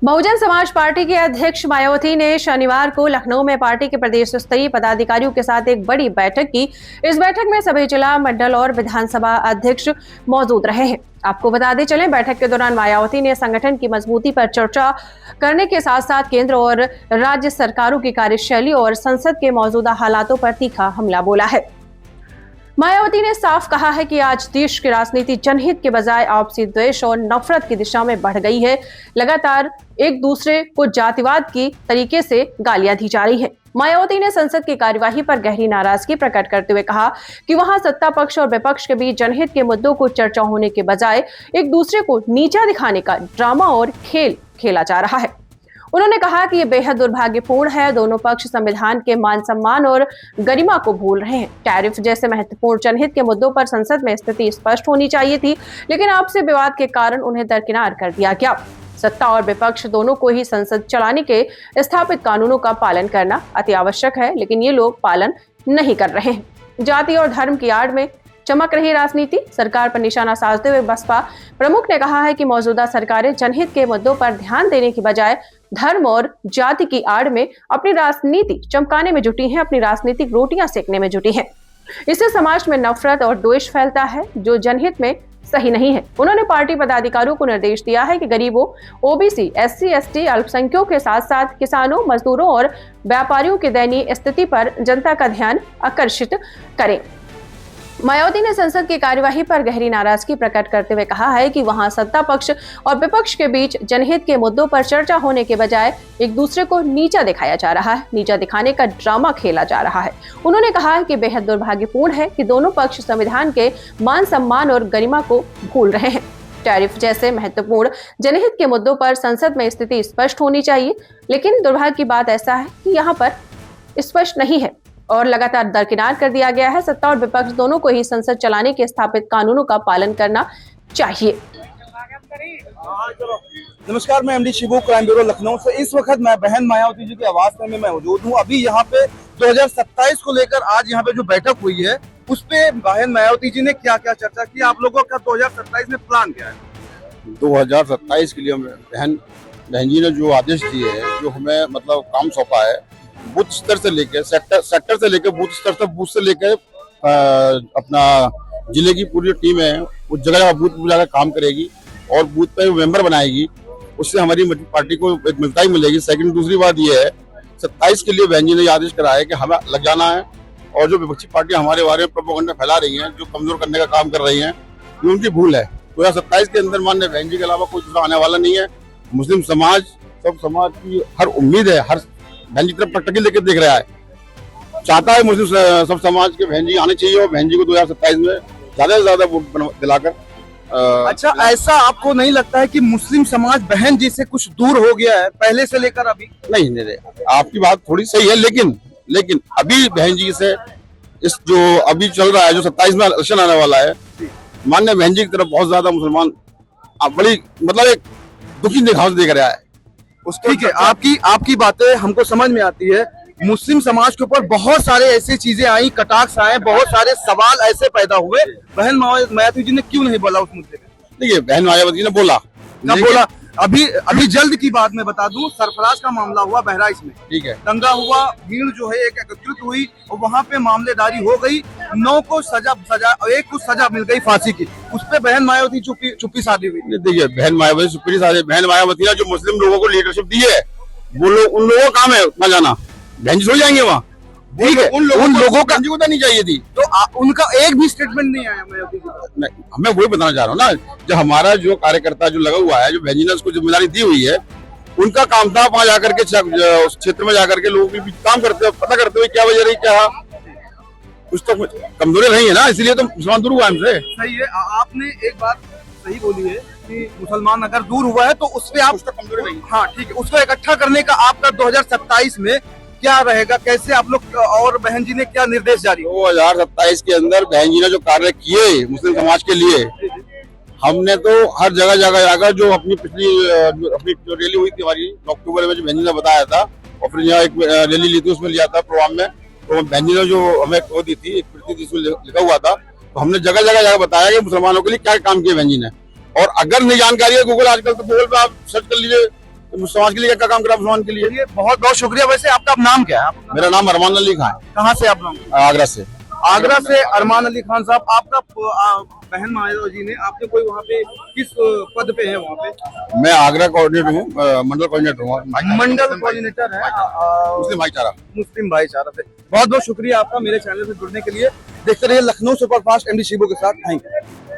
Bahujan Samaj party के अध्यक्ष मायावती ने शनिवार को लखनऊ में पार्टी के प्रदेश स्तरीय पदाधिकारियों के साथ एक बड़ी बैठक की। इस बैठक में सभी जिला, मंडल और विधानसभा अध्यक्ष मौजूद रहे हैं। आपको बता दें चलें, बैठक के दौरान मायावती ने संगठन की मजबूती पर चर्चा करने के साथ साथ केंद्र और राज्य सरकारों की कार्यशैली और संसद के मौजूदा हालातों पर तीखा हमला बोला है। मायावती ने साफ कहा है कि आज देश की राजनीति जनहित के बजाय आपसी द्वेष और नफरत की दिशा में बढ़ गई है। लगातार एक दूसरे को जातिवाद की तरीके से गालियां दी जा रही है। मायावती ने संसद की कार्यवाही पर गहरी नाराजगी प्रकट करते हुए कहा कि वहां सत्ता पक्ष और विपक्ष के बीच जनहित के मुद्दों को चर्चा होने के बजाय एक दूसरे को नीचा दिखाने का ड्रामा और खेल खेला जा रहा है। उन्होंने कहा कि ये बेहद दुर्भाग्यपूर्ण है। दोनों पक्ष संविधान के मान सम्मान और गरिमा को भूल रहे हैं। टैरिफ जैसे महत्वपूर्ण जनहित के मुद्दों पर संसद में स्थिति स्पष्ट होनी चाहिए थी, लेकिन आपसी विवाद के कारण उन्हें दरकिनार कर दिया गया। सत्ता और विपक्ष दोनों को ही संसद चलाने के स्थापित कानूनों का पालन करना अति आवश्यक है, लेकिन ये लोग पालन नहीं कर रहे हैं। जाति और धर्म की आड़ में चमक रही राजनीति। सरकार पर निशाना साधते हुए बसपा प्रमुख ने कहा है कि मौजूदा सरकारें जनहित के मुद्दों पर ध्यान देने की बजाय धर्म और जाति की आड़ में अपनी राजनीति चमकाने में जुटी हैं, अपनी राजनीतिक रोटियां सेकने में जुटी हैं। इससे समाज में नफरत और द्वेष फैलता है, जो जनहित में सही नहीं है। उन्होंने पार्टी पदाधिकारियों को निर्देश दिया है कि गरीबों, ओबीसी, एससी, एसटी, अल्पसंख्यकों के साथ साथ किसानों, मजदूरों और व्यापारियों की दयनीय स्थिति पर जनता का ध्यान आकर्षित करें। मायावती ने संसद की कार्यवाही पर गहरी नाराजगी प्रकट करते हुए कहा है कि वहां सत्ता पक्ष और विपक्ष के बीच जनहित के मुद्दों पर चर्चा होने के बजाय एक दूसरे को नीचा दिखाया जा रहा है, नीचा दिखाने का ड्रामा खेला जा रहा है। उन्होंने कहा है कि बेहद दुर्भाग्यपूर्ण है कि दोनों पक्ष संविधान के मान सम्मान और गरिमा को भूल रहे हैं। टैरिफ जैसे महत्वपूर्ण जनहित के मुद्दों पर संसद में स्थिति स्पष्ट होनी चाहिए, लेकिन दुर्भाग्य की बात ऐसा है कि यहाँ पर स्पष्ट नहीं है और लगातार दरकिनार कर दिया गया है। सत्ता और विपक्ष दोनों को ही संसद चलाने के स्थापित कानूनों का पालन करना चाहिए। नमस्कार, मैं MD Shibu, crime bureau Lucknow से। इस वक्त मैं बहन मायावती जी के आवास में मैं मौजूद हूँ। अभी यहाँ पे 2027 को लेकर आज यहाँ पे जो बैठक हुई है, उस पे बहन मायावती जी ने क्या क्या चर्चा की, आप लोगों का 2027 में प्लान क्या है? 2027 के लिए बहन जी ने जो आदेश दिए हैं, जो हमें मतलब काम सौंपा है, बूथ स्तर से लेकर सेक्टर से लेकर बूथ स्तर तक, बूथ से लेकर अपना जिले की पूरी टीम है, उस जगह बूथ पर जाकर काम करेगी और बूथ पे मेंबर बनाएगी। उससे हमारी पार्टी को एक मिलताई मिलेगी। सेकंड, दूसरी बात यह है, 27 के लिए बहन जी ने आदेश करा है कि हमें लग जाना है और जो विपक्षी पार्टियां हमारे बारे में प्रोपेगेंडा फैला रही हैं, जो कमजोर करने का काम कर रही हैं, ये उनकी भूल है। 2027 के अंदर माननीय बहन जी के अलावा कोई दूसरा आने वाला नहीं है। मुस्लिम समाज, सब समाज की हर उम्मीद है, हर बहन जी तरफ टकटकी लेकर देख रहा है, चाहता है मुस्लिम सब समाज के बहन जी आने चाहिए और बहन जी को 2027 में ज्यादा से ज्यादा वोट दिलाकर। अच्छा, ऐसा आपको नहीं लगता है कि मुस्लिम समाज बहन जी से कुछ दूर हो गया है पहले से लेकर अभी? नहीं, आपकी बात थोड़ी सही है, लेकिन अभी बहन जी से इस जो अभी चल रहा है, जो 27 में इलेक्शन आने वाला है, माननीय बहन जी की तरफ बहुत ज्यादा मुसलमान बड़ी मतलब एक दुखी निगाह से देख रहा है। ठीक है, आपकी बातें हमको समझ में आती है। मुस्लिम समाज के ऊपर बहुत सारे ऐसी चीजें आई, कटाक्ष आए, बहुत सारे सवाल ऐसे पैदा हुए। बहन मायावती जी ने क्यों नहीं बोला उस मुद्दे पे? देखिए, बहन मायावती ने बोला, अभी जल्द की बात मैं बता दूं, सरफराज का मामला हुआ बहराइच में, ठीक है, दंगा हुआ, भीड़ जो है एक एकत्रित हुई और वहाँ पे मामलेदारी हो गई। 9 को सजा, एक को सजा मिल गई फांसी की। उस पे बहन मायावती चुप्पी साधी हुई। देखिए, बहन मायावती चुप्पी साधी। बहन मायावती ने जो मुस्लिम लोगों को लीडरशिप दी है, वो लोग, उन लोगों का काम है उतना जाना। बहन जी सो जाएंगे वहाँ, ठीक है, उन लोगों का को नहीं चाहिए थी, तो उनका एक भी स्टेटमेंट नहीं आया मायावती जी। हमें वही बताना चाह रहा हूँ ना, जो हमारा जो कार्यकर्ता जो लगा हुआ है, जो बहन जी ने उसको जिम्मेदारी दी हुई है, उनका काम था वहाँ जाकर के उस क्षेत्र में जाकर के लोगों के बीच काम करते हुए, पता करते हुए क्या वजह रही, क्या कुछ तो कमजोरी नहीं है ना, इसलिए तो मुसलमान दूर हुआ हमसे। सही है, आपने एक बात सही बोली है कि मुसलमान अगर दूर हुआ है तो उससे आप उसका कमजोरी नहीं। हाँ, ठीक है, उसको इकट्ठा करने का आपका 2027 में क्या रहेगा? कैसे आप लोग, और बहन जी ने क्या निर्देश जारी? 2027 के अंदर बहन जी ने जो कार्य किए मुस्लिम समाज के लिए, हमने तो हर जगह जाकर जो अपनी जो रैली हुई थी हमारी अक्टूबर में, जो बहन जी ने बताया था, और फिर यहाँ एक रैली ली थी, उसमें लिया था प्रोग्राम में, तो बहन जी ने जो हमें वो दी थी, एक प्रति जिसमें लिखा हुआ था, तो हमने जगह जगह बताया कि मुसलमानों के लिए क्या काम किया बहन जी ने। और अगर नहीं जानकारी है, गूगल, आजकल तो गूगल पे आप सर्च कर लीजिए, तो समाज के लिए क्या काम करा मुसलमान के लिए। चलिए, बहुत बहुत शुक्रिया। वैसे आपका नाम क्या है? मेरा नाम अरमान अली खान है, कहाँ से आप लोग? आगरा से। आगरा से अरमान अली खान साहब, आपका बहन मायावती ने, आपने कोई वहाँ पे किस पद पे है वहाँ पे? मैं आगरा कोऑर्डिनेटर हूँ, मंडल कोऑर्डिनेटर हूँ। मंडल कोऑर्डिनेटर है मुस्लिम भाईचारा। मुस्लिम भाईचारा से। बहुत बहुत शुक्रिया आपका मेरे चैनल से जुड़ने के लिए। देखते रहिए लखनऊ सुपरफास्ट एमडी शिबू के साथ। Thank you.